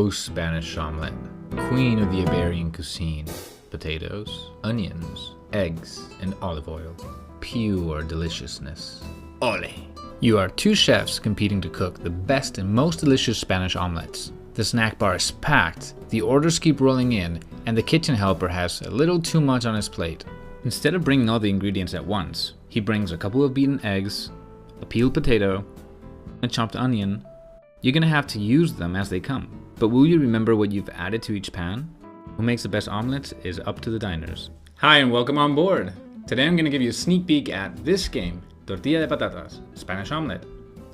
Oh, Spanish omelet, queen of the Iberian cuisine. Potatoes, onions, eggs, and olive oil. Pure deliciousness. Ole! You are two chefs competing to cook the best and most delicious Spanish omelets. The snack bar is packed, the orders keep rolling in, and the kitchen helper has a little too much on his plate. Instead of bringing all the ingredients at once, he brings a couple of beaten eggs, a peeled potato, a chopped onion. You're gonna have to use them as they come. But will you remember what you've added to each pan? Who makes the best omelets is up to the diners. Hi and welcome on board. Today I'm gonna give you a sneak peek at this game, Tortilla de Patatas, Spanish omelet,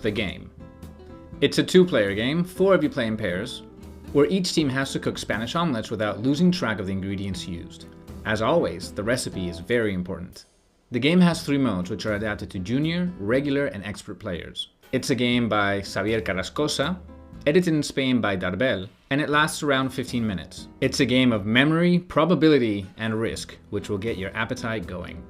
the game. It's a two-player game, 4 of you play in pairs, where each team has to cook Spanish omelets without losing track of the ingredients used. As always, the recipe is very important. The game has 3 modes which are adapted to junior, regular, and expert players. It's a game by Xavier Carrascosa, edited in Spain by Darbel, and it lasts around 15 minutes. It's a game of memory, probability, and risk, which will get your appetite going.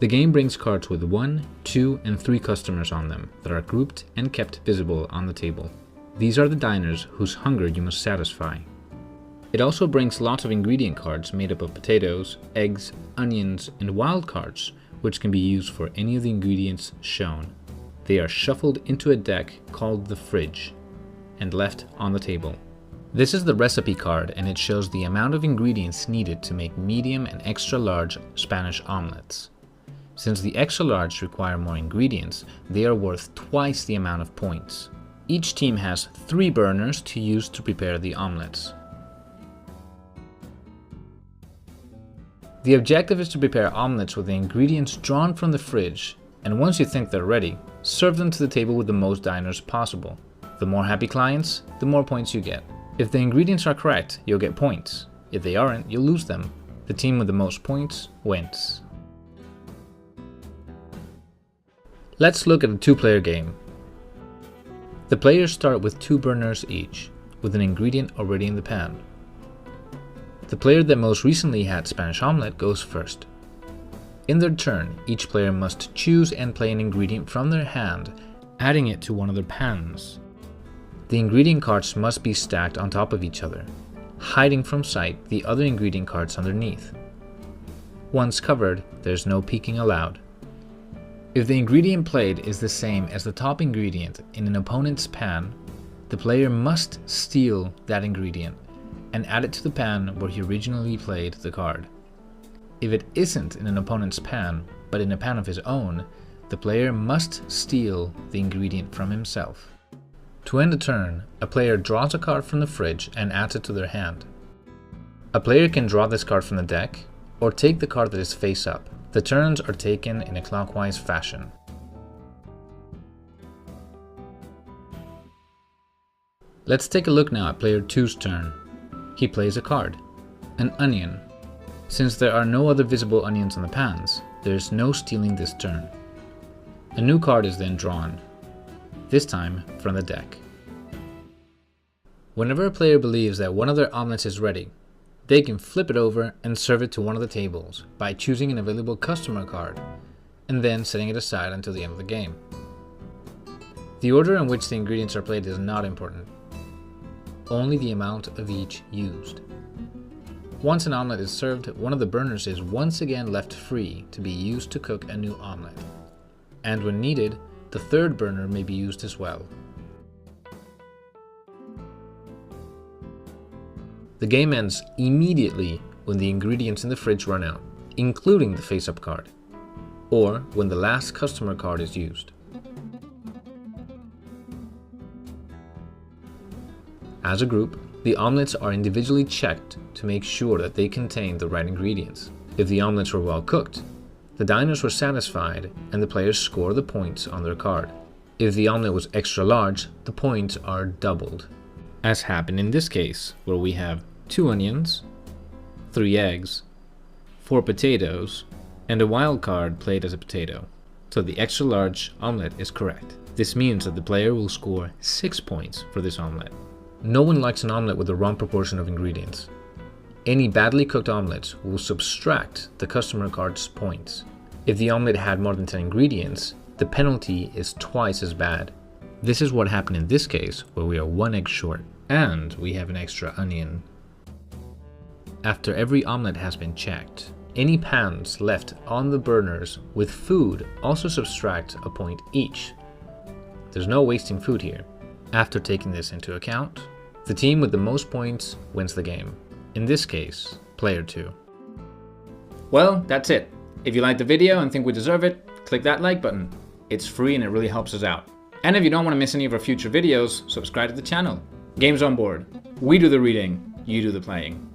The game brings cards with 1, 2, and 3 customers on them that are grouped and kept visible on the table. These are the diners whose hunger you must satisfy. It also brings lots of ingredient cards made up of potatoes, eggs, onions, and wild cards, which can be used for any of the ingredients shown. They are shuffled into a deck called the fridge and left on the table. This is the recipe card, and it shows the amount of ingredients needed to make medium and extra large Spanish omelets. Since the extra large require more ingredients, they are worth twice the amount of points. Each team has 3 burners to use to prepare the omelets. The objective is to prepare omelets with the ingredients drawn from the fridge, and once you think they're ready, serve them to the table with the most diners possible. The more happy clients, the more points you get. If the ingredients are correct, you'll get points. If they aren't, you'll lose them. The team with the most points wins. Let's look at a 2-player game. The players start with 2 burners each, with an ingredient already in the pan. The player that most recently had Spanish omelet goes first. In their turn, each player must choose and play an ingredient from their hand, adding it to one of their pans. The ingredient cards must be stacked on top of each other, hiding from sight the other ingredient cards underneath. Once covered, there's no peeking allowed. If the ingredient played is the same as the top ingredient in an opponent's pan, the player must steal that ingredient and add it to the pan where he originally played the card. If it isn't in an opponent's pan, but in a pan of his own, the player must steal the ingredient from himself. To end a turn, a player draws a card from the fridge and adds it to their hand. A player can draw this card from the deck, or take the card that is face up. The turns are taken in a clockwise fashion. Let's take a look now at player 2's turn. He plays a card, an onion. Since there are no other visible onions on the pans, there is no stealing this turn. A new card is then drawn, this time from the deck. Whenever a player believes that one of their omelets is ready, they can flip it over and serve it to one of the tables by choosing an available customer card and then setting it aside until the end of the game. The order in which the ingredients are played is not important, only the amount of each used. Once an omelet is served, one of the burners is once again left free to be used to cook a new omelet. And when needed, the 3rd burner may be used as well. The game ends immediately when the ingredients in the fridge run out, including the face-up card, or when the last customer card is used. As a group, the omelets are individually checked to make sure that they contain the right ingredients. If the omelets were well cooked, the diners were satisfied and the players score the points on their card. If the omelet was extra large, the points are doubled, as happened in this case, where we have 2 onions, 3 eggs, 4 potatoes, and a wild card played as a potato. So the extra large omelet is correct. This means that the player will score 6 points for this omelet. No one likes an omelet with the wrong proportion of ingredients. Any badly cooked omelets will subtract the customer card's points. If the omelet had more than 10 ingredients, the penalty is twice as bad. This is what happened in this case, where we are 1 egg short, and we have an extra onion. After every omelette has been checked, any pans left on the burners with food also subtract a point each. There's no wasting food here. After taking this into account, the team with the most points wins the game. In this case, player 2. Well, that's it. If you liked the video and think we deserve it, click that like button. It's free and it really helps us out. And if you don't want to miss any of our future videos, subscribe to the channel. Games on board. We do the reading, you do the playing.